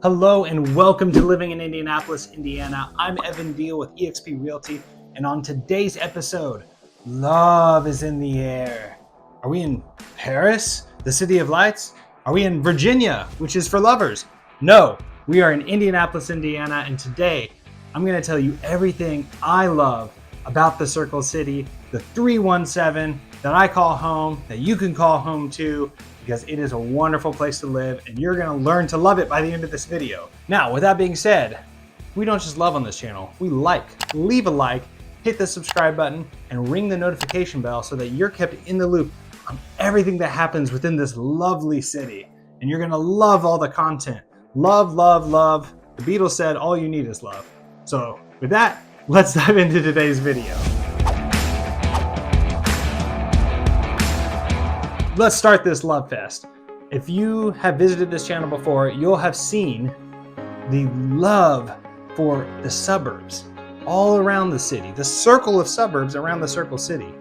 Hello and welcome to Living in Indianapolis, Indiana. I'm Evan Deal with eXp Realty, and on today's episode, love is in the air. Are we in Paris, the city of lights? Are we in Virginia, which is for lovers? No, we are in Indianapolis, Indiana, and today I'm going to tell you everything I love about the Circle City, the 317 that I call home, that you can call home too, because it is a wonderful place to live and you're gonna learn to love it by the end of this video. Now, with that being said, we don't just love on this channel, we leave a like, hit the subscribe button, and ring the notification bell so that you're kept in the loop on everything that happens within this lovely city. And you're gonna love all the content. Love, love, love. The Beatles said, all you need is love. So with that, let's dive into today's video. Let's start this love fest. If you have visited this channel before, you'll have seen the love for the suburbs all around the city, the circle of suburbs around the Circle City.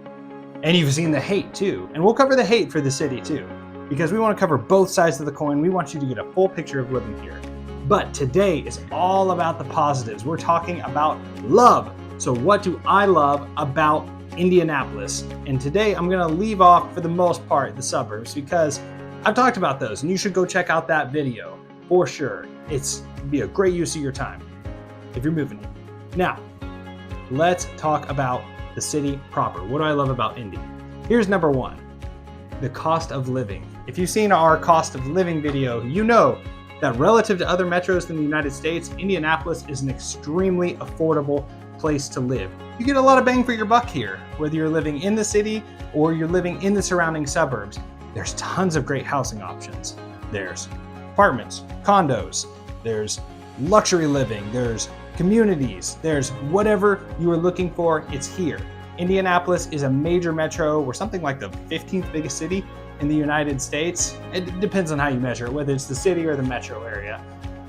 And you've seen the hate too. And we'll cover the hate for the city too, because we want to cover both sides of the coin. We want you to get a full picture of living here. But today is all about the positives. We're talking about love. So what do I love about Indianapolis? And today I'm going to leave off, for the most part, the suburbs, because I've talked about those and you should go check out that video for sure. It's be a great use of your time if you're moving here. Now, let's talk about the city proper. What do I love about Indy? Here's number one, the cost of living. If you've seen our cost of living video, you know that relative to other metros in the United States, Indianapolis is an extremely affordable place to live. You get a lot of bang for your buck here, whether you're living in the city or you're living in the surrounding suburbs. There's tons of great housing options. There's apartments, condos, there's luxury living, there's communities, there's whatever you are looking for, it's here. Indianapolis is a major metro. We're something like the 15th biggest city in the United States. It depends on how you measure it, whether it's the city or the metro area.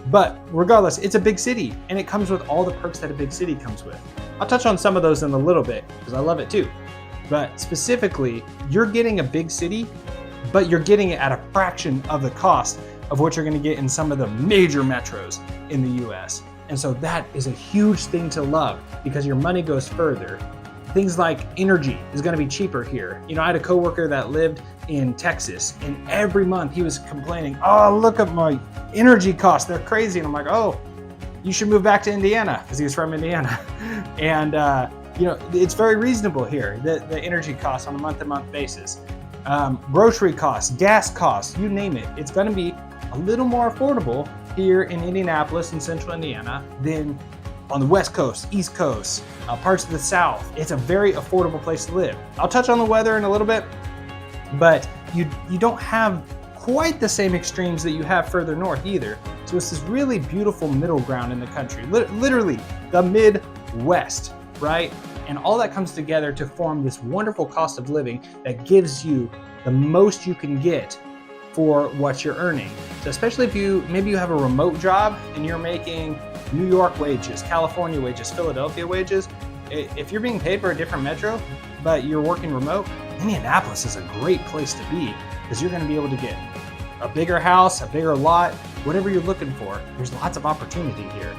But regardless, it's a big city and it comes with all the perks that a big city comes with. I'll touch on some of those in a little bit because I love it too. But specifically, you're getting a big city, but you're getting it at a fraction of the cost of what you're going to get in some of the major metros in the US. And so that is a huge thing to love because your money goes further. Things like energy is going to be cheaper here. You know, I had a coworker that lived in Texas and every month he was complaining, oh, look at my energy costs, they're crazy. And I'm like, oh, you should move back to Indiana, because he was from Indiana. And you know, it's very reasonable here, the energy costs on a month-to-month basis. Grocery costs, gas costs, you name it. It's going to be a little more affordable here in Indianapolis and central Indiana than on the West Coast, East Coast, parts of the South. It's a very affordable place to live. I'll touch on the weather in a little bit, but you don't have quite the same extremes that you have further north either. So it's this really beautiful middle ground in the country, literally the Midwest, right? And all that comes together to form this wonderful cost of living that gives you the most you can get for what you're earning. So especially if maybe you have a remote job and you're making New York wages, California wages, Philadelphia wages, if you're being paid for a different metro, but you're working remote, Indianapolis is a great place to be because you're going to be able to get a bigger house, a bigger lot, whatever you're looking for. There's lots of opportunity here.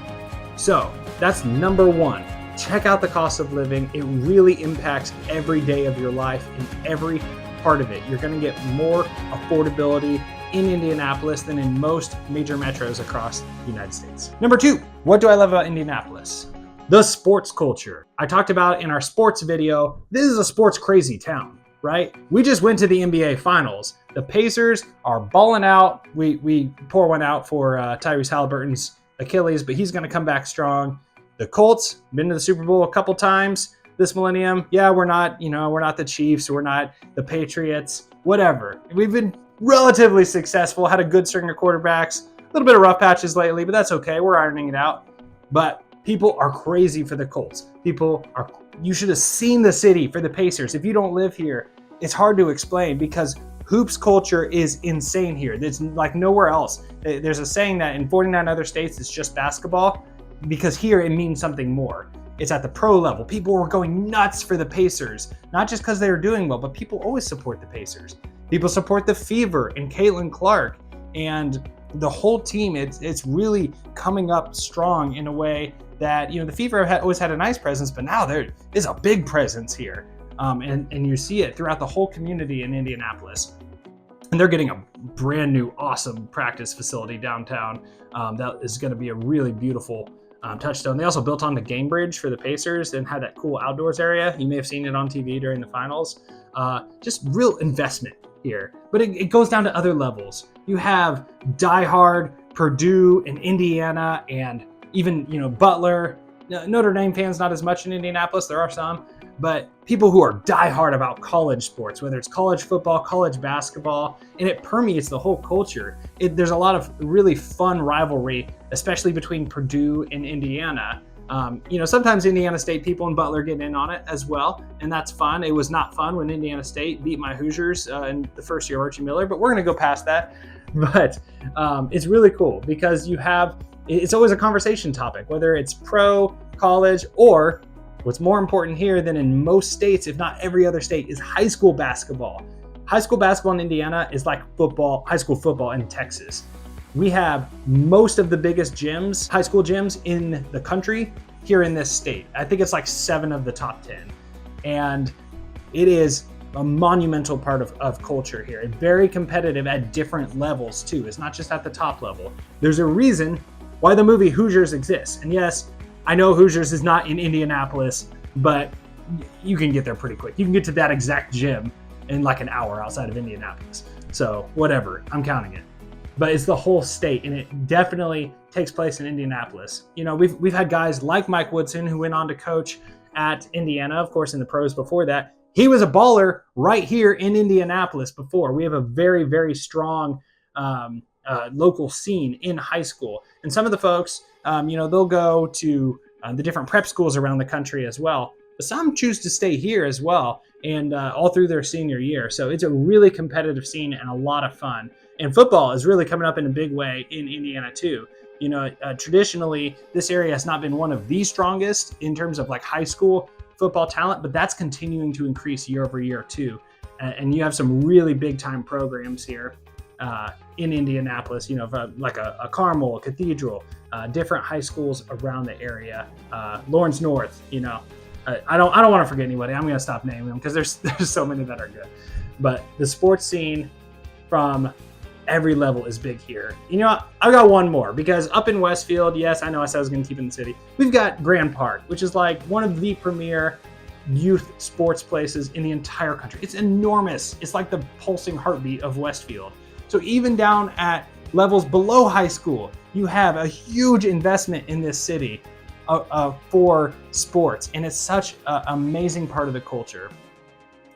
So that's number one. Check out the cost of living. It really impacts every day of your life in every part of it. You're going to get more affordability in Indianapolis than in most major metros across the United States. Number two, what do I love about Indianapolis? The sports culture. I talked about in our sports video, this is a sports crazy town, right? We just went to the NBA finals. The Pacers are balling out. We pour one out for Tyrese Halliburton's Achilles, but he's going to come back strong. The Colts, been to the Super Bowl a couple times this millennium. Yeah, we're not the Chiefs, we're not the Patriots, whatever. We've been relatively successful, had a good string of quarterbacks, a little bit of rough patches lately, but that's okay. We're ironing it out. But people are crazy for the Colts. You should have seen the city for the Pacers. If you don't live here, it's hard to explain because hoops culture is insane here. It's like nowhere else. There's a saying that in 49 other states, it's just basketball, because here it means something more. It's at the pro level. People were going nuts for the Pacers, not just because they were doing well, but people always support the Pacers. People support the Fever and Caitlin Clark and the whole team, it's really coming up strong in a way that, the Fever have always had a nice presence, but now there is a big presence here. And you see it throughout the whole community in Indianapolis. And they're getting a brand new, awesome practice facility downtown. That is going to be a really beautiful touchstone. They also built on the game bridge for the Pacers and had that cool outdoors area. You may have seen it on TV during the finals. Just real investment here. But it goes down to other levels. You have diehard Purdue and Indiana and even, Butler. Notre Dame fans, not as much in Indianapolis. There are some. But people who are diehard about college sports, whether it's college football, college basketball, and it permeates the whole culture. There's a lot of really fun rivalry, especially between Purdue and Indiana. Sometimes Indiana State people and Butler get in on it as well, and that's fun. It was not fun when Indiana State beat my Hoosiers in the first year of Archie Miller, but we're going to go past that. But it's really cool because it's always a conversation topic, whether it's pro, college, or what's more important here than in most states, if not every other state, is high school basketball. High school basketball in Indiana is like high school football in Texas. We have most of the biggest gyms, high school gyms in the country here in this state. I think it's like 7 of the top 10. And it is a monumental part of culture here. And very competitive at different levels too. It's not just at the top level. There's a reason why the movie Hoosiers exists. And yes, I know Hoosiers is not in Indianapolis, but you can get there pretty quick. You can get to that exact gym in like an hour outside of Indianapolis. So whatever, I'm counting it. But it's the whole state, and it definitely takes place in Indianapolis. We've had guys like Mike Woodson who went on to coach at Indiana, of course, in the pros before that. He was a baller right here in Indianapolis before. We have a very, very strong local scene in high school. And some of the folks, they'll go to the different prep schools around the country as well. But some choose to stay here as well, and all through their senior year. So it's a really competitive scene and a lot of fun. And football is really coming up in a big way in Indiana too. Traditionally, this area has not been one of the strongest in terms of like high school football talent, but that's continuing to increase year over year too. And you have some really big time programs here in Indianapolis, like a Carmel, a Cathedral, different high schools around the area. Lawrence North, I don't want to forget anybody. I'm going to stop naming them because there's so many that are good. But the sports scene from every level is big here. I've got one more because up in Westfield, yes, I know I said I was going to keep it in the city. We've got Grand Park, which is like one of the premier youth sports places in the entire country. It's enormous. It's like the pulsing heartbeat of Westfield. So even down at levels below high school, you have a huge investment in this city for sports, and it's such an amazing part of the culture.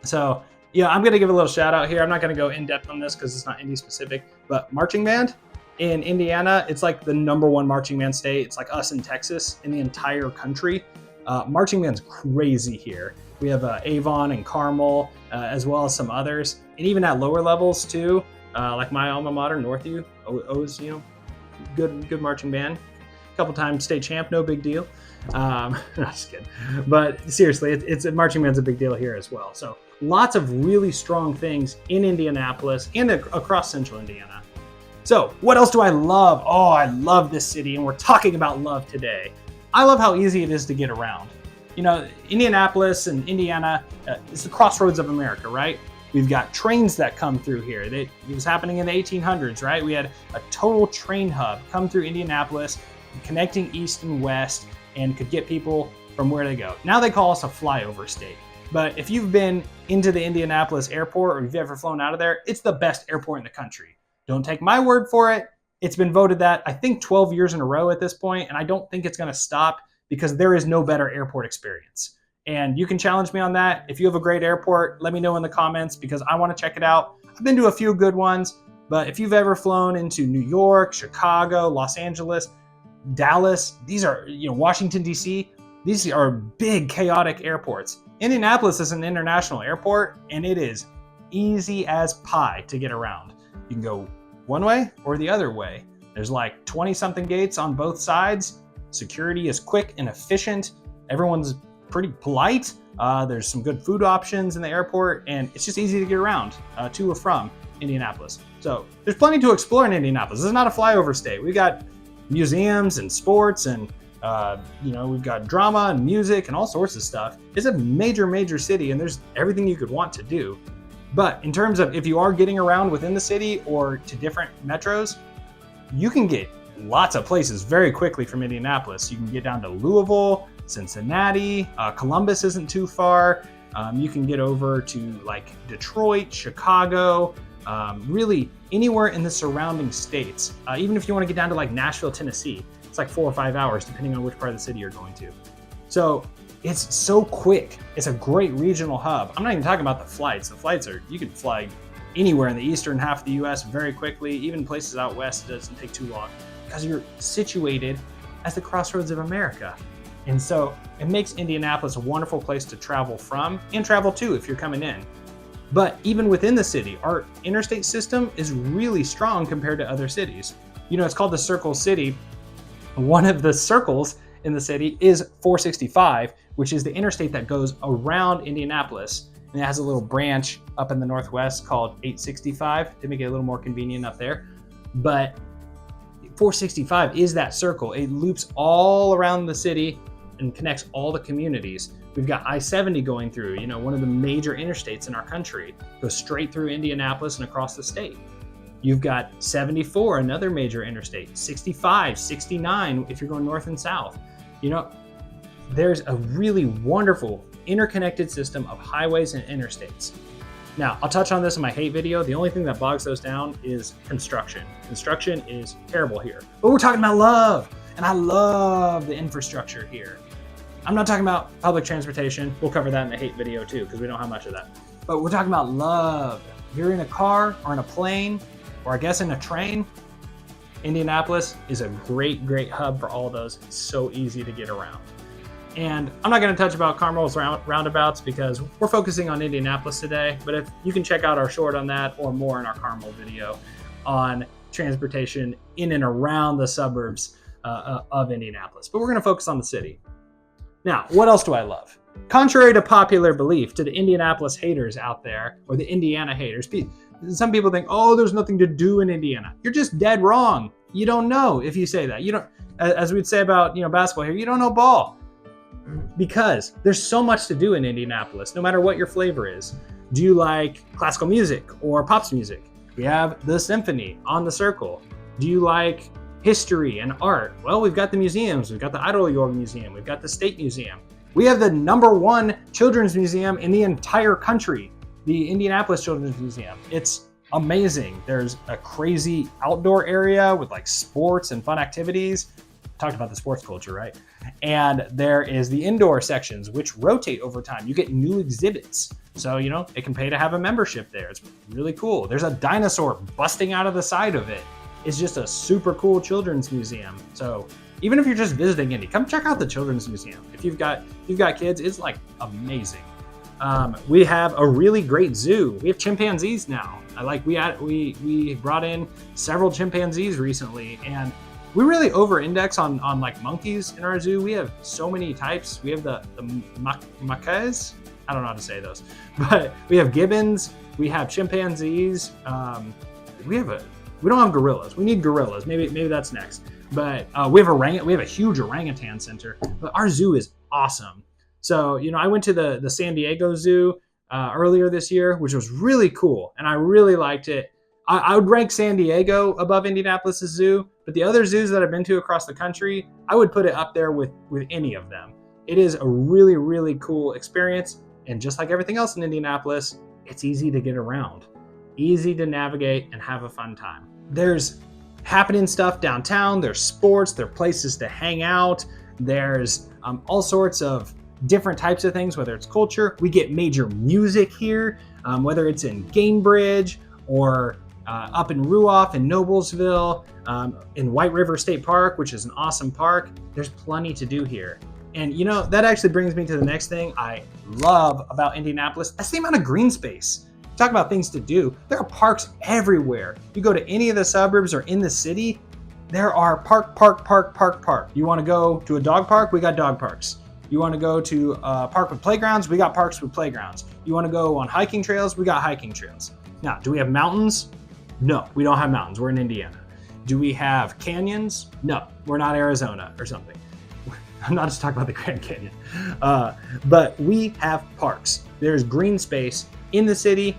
So I'm going to give a little shout out here. I'm not going to go in depth on this because it's not Indy specific, but marching band in Indiana, it's like the #1 marching band state. It's like us in Texas in the entire country. Marching band's crazy here. We have Avon and Carmel, as well as some others, and even at lower levels too, like my alma mater, Northview, always good marching band. A couple times state champ, no big deal. No, just kidding. But seriously, it's marching band's a big deal here as well. So lots of really strong things in Indianapolis and across central Indiana. So what else do I love? Oh, I love this city, and we're talking about love today. I love how easy it is to get around. Indianapolis and Indiana is the crossroads of America, right? We've got trains that come through here. It was happening in the 1800s, right? We had a total train hub come through Indianapolis, connecting east and west, and could get people from where they go. Now they call us a flyover state. But if you've been into the Indianapolis airport, or you've ever flown out of there, it's the best airport in the country. Don't take my word for it. It's been voted that, I think, 12 years in a row at this point, and I don't think it's going to stop because there is no better airport experience. And you can challenge me on that. If you have a great airport, let me know in the comments because I want to check it out. I've been to a few good ones, but if you've ever flown into New York, Chicago, Los Angeles, Dallas, these are, Washington, D.C., these are big, chaotic airports. Indianapolis is an international airport, and it is easy as pie to get around. You can go one way or the other way. There's like 20-something gates on both sides. Security is quick and efficient. Everyone's pretty polite. There's some good food options in the airport, and it's just easy to get around to or from Indianapolis. So there's plenty to explore in Indianapolis. This is not a flyover state. We've got museums and sports and we've got drama and music and all sorts of stuff. It's a major city, and there's everything you could want to do. But in terms of if you are getting around within the city or to different metros, you can get lots of places very quickly from Indianapolis. You can get down to Louisville, Cincinnati, Columbus isn't too far. You can get over to like Detroit, Chicago, really anywhere in the surrounding states. Even if you want to get down to like Nashville, Tennessee, it's like 4 or 5 hours depending on which part of the city you're going to. So it's so quick. It's a great regional hub. I'm not even talking about the flights. The flights are, you can fly anywhere in the eastern half of the US very quickly. Even places out west, it doesn't take too long because you're situated at the crossroads of America. And so it makes Indianapolis a wonderful place to travel from and travel to if you're coming in. But even within the city, our interstate system is really strong compared to other cities. You know, it's called the Circle City. One of the circles in the city is 465, which is the interstate that goes around Indianapolis. And it has a little branch up in the northwest called 865 to make it a little more convenient up there. But 465 is that circle. It loops all around the city and connects all the communities. We've got I-70 going through, you know, one of the major interstates in our country, goes straight through Indianapolis and across the state. You've got 74, another major interstate, 65, 69, if you're going north and south. You know, there's a really wonderful interconnected system of highways and interstates. Now, I'll touch on this in my hate video. The only thing that bogs those down is construction. Construction is terrible here. But we're talking about love, and I love the infrastructure here. I'm not talking about public transportation. We'll cover that in the hate video too, because we don't have much of that. But we're talking about love. If you're in a car or in a plane, or I guess in a train, Indianapolis is a great hub for all of those. It's so easy to get around. And I'm not going to touch about Carmel's roundabouts because we're focusing on Indianapolis today, but if you can check out our short on that or more in our Carmel video on transportation in and around the suburbs of Indianapolis. But we're going to focus on the city. Now, what else do I love? Contrary to popular belief, to the Indianapolis haters out there, or the Indiana haters, some people think, oh, there's nothing to do in Indiana. You're just dead wrong. You don't know if you say that. You don't, as we'd say about, basketball here, you don't know ball. Because there's so much to do in Indianapolis, no matter what your flavor is. Do you like classical music or pops music? We have the symphony on the circle. Do you like history and art? Well, we've got the museums. We've got the Idle Museum. We've got the State Museum. We have the #1 children's museum in the entire country, the Indianapolis Children's Museum. It's amazing. There's a crazy outdoor area with like sports and fun activities. Talked about the sports culture, right? And there is the indoor sections, which rotate over time. You get new exhibits. So, it can pay to have a membership there. It's really cool. There's a dinosaur busting out of the side of it. It's just a super cool children's museum. So even if you're just visiting Indy, come check out the children's museum. If you've got kids, it's like amazing. We have a really great zoo. We have chimpanzees now. We brought in several chimpanzees recently, and we really over-index on like monkeys in our zoo. We have so many types. We have the macaques. I don't know how to say those, but we have gibbons. We have chimpanzees. We don't have gorillas. We need gorillas. Maybe that's next. But we have a huge orangutan center. But our zoo is awesome. So I went to the San Diego Zoo earlier this year, which was really cool, and I really liked it. I would rank San Diego above Indianapolis Zoo, but the other zoos that I've been to across the country, I would put it up there with any of them. It is a really cool experience, and just like everything else in Indianapolis, it's easy to get around, easy to navigate, and have a fun time. There's happening stuff downtown, there's sports, there are places to hang out, there's all sorts of different types of things, whether it's culture. We get major music here, whether it's in Gainbridge or up in Ruoff and Noblesville, in White River State Park, which is an awesome park. There's plenty to do here. And that actually brings me to the next thing I love about Indianapolis. That's the amount of green space. Talk about things to do. There are parks everywhere. You go to any of the suburbs or in the city, there are park. You want to go to a dog park? We got dog parks. You want to go to a park with playgrounds? We got parks with playgrounds. You want to go on hiking trails? We got hiking trails. Now, do we have mountains? No, we don't have mountains. We're in Indiana. Do we have canyons? No, we're not Arizona or something. I'm not just talking about the Grand Canyon. But we have parks. There's green space in the city,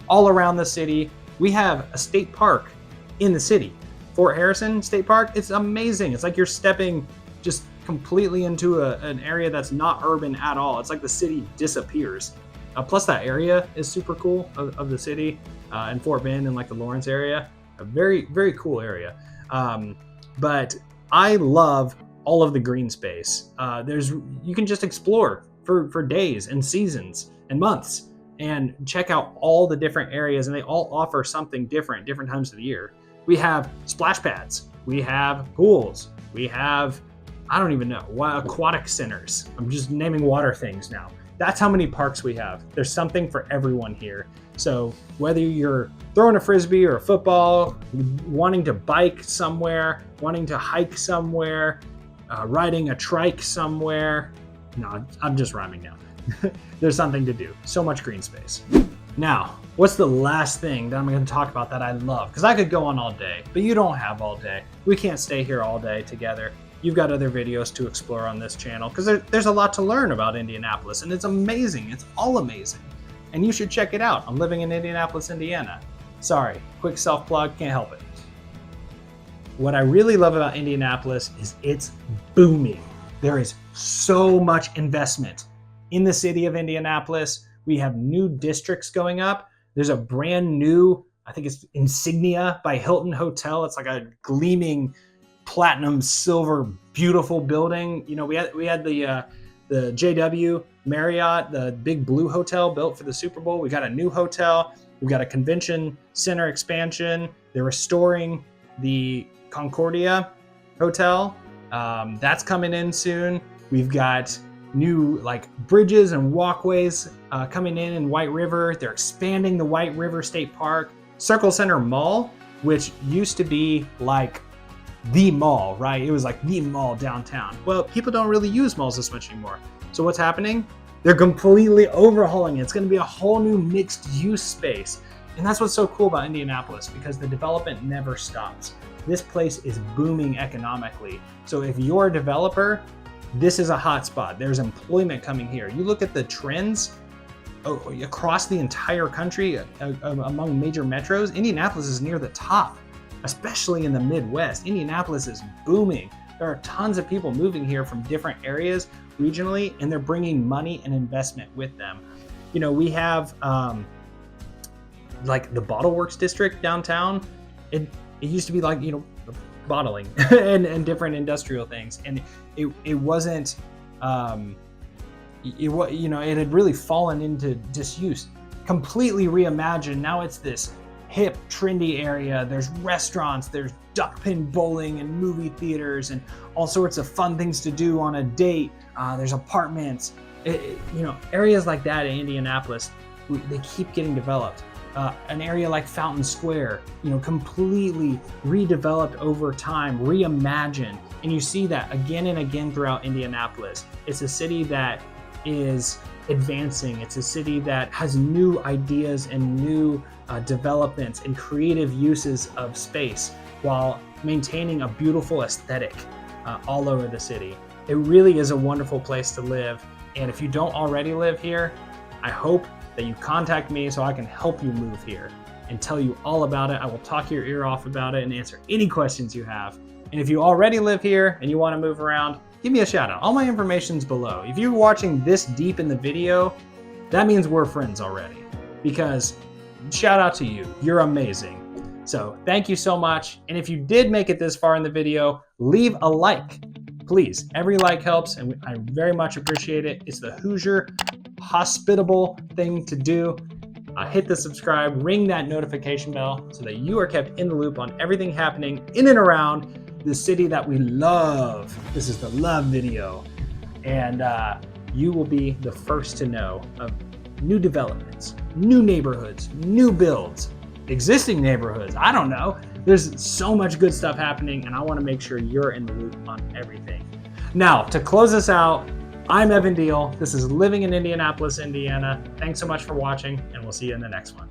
all around the city. We have a state park in the city. Fort Harrison State Park, it's amazing. It's like you're stepping just completely into an area that's not urban at all. It's like the city disappears. Plus that area is super cool of the city, and Fort Bend and like the Lawrence area, a very, very cool area. But I love all of the green space. You can just explore for days and seasons and months and check out all the different areas, and they all offer something different times of the year. We have splash pads, we have pools, we have, I don't even know, aquatic centers. I'm just naming water things now. That's how many parks we have. There's something for everyone here. So whether you're throwing a Frisbee or a football, wanting to bike somewhere, wanting to hike somewhere, riding a trike somewhere, no, I'm just rhyming now. There's something to do. So much green space. Now, what's the last thing that I'm going to talk about that I love? Because I could go on all day, but you don't have all day. We can't stay here all day together. You've got other videos to explore on this channel because there's a lot to learn about Indianapolis, and it's amazing. It's all amazing. And you should check it out. I'm living in Indianapolis, Indiana. Sorry, quick self-plug, can't help it. What I really love about Indianapolis is it's booming. There is so much investment in the city of Indianapolis. We have new districts going up. There's a brand new, I think it's Insignia by Hilton Hotel. It's like a gleaming platinum silver, beautiful building. You know, we had the JW Marriott, the big blue hotel built for the Super Bowl. We got a new hotel. We've got a convention center expansion. They're restoring the Concordia Hotel. That's coming in soon. We've got new like bridges and walkways coming in White River. They're expanding the White River State Park. Circle Center Mall, which used to be like the mall, right? It was like the mall downtown. Well, people don't really use malls this much anymore. So what's happening? They're completely overhauling it. It's going to be a whole new mixed use space. And that's what's so cool about Indianapolis, because the development never stops. This place is booming economically. So if you're a developer, this is a hot spot. There's employment coming here. You look at the trends across the entire country among major metros, Indianapolis is near the top, especially in the Midwest. Indianapolis is booming. There are tons of people moving here from different areas regionally, and they're bringing money and investment with them. You know, we have like the Bottle Works district downtown. It used to be like, you know, bottling and different industrial things, and it wasn't it had really fallen into disuse. Completely reimagined. Now it's this hip, trendy area. There's restaurants, there's duck pin bowling and movie theaters and all sorts of fun things to do on a date. There's apartments. Areas like that in Indianapolis, they keep getting developed. An area like Fountain Square, completely redeveloped over time, reimagined. And you see that again and again throughout Indianapolis. It's a city that is advancing. It's a city that has new ideas and new developments and creative uses of space while maintaining a beautiful aesthetic all over the city. It really is a wonderful place to live. And if you don't already live here, I hope that you contact me so I can help you move here and tell you all about it. I will talk your ear off about it and answer any questions you have. And if you already live here and you want to move around, give me a shout out. All my information's below. If you're watching this deep in the video, that means we're friends already, because shout out to you. You're amazing. So thank you so much. And if you did make it this far in the video, leave a like, please. Every like helps, and I very much appreciate it. It's the Hoosier hospitable thing to do. Hit the subscribe, ring that notification bell so that you are kept in the loop on everything happening in and around the city that we love. This is the love video, and you will be the first to know of new developments, new neighborhoods, new builds, existing neighborhoods. I don't know. There's so much good stuff happening, and I want to make sure you're in the loop on everything. Now, to close this out, I'm Evan Deal. This is Living in Indianapolis, Indiana. Thanks so much for watching, and we'll see you in the next one.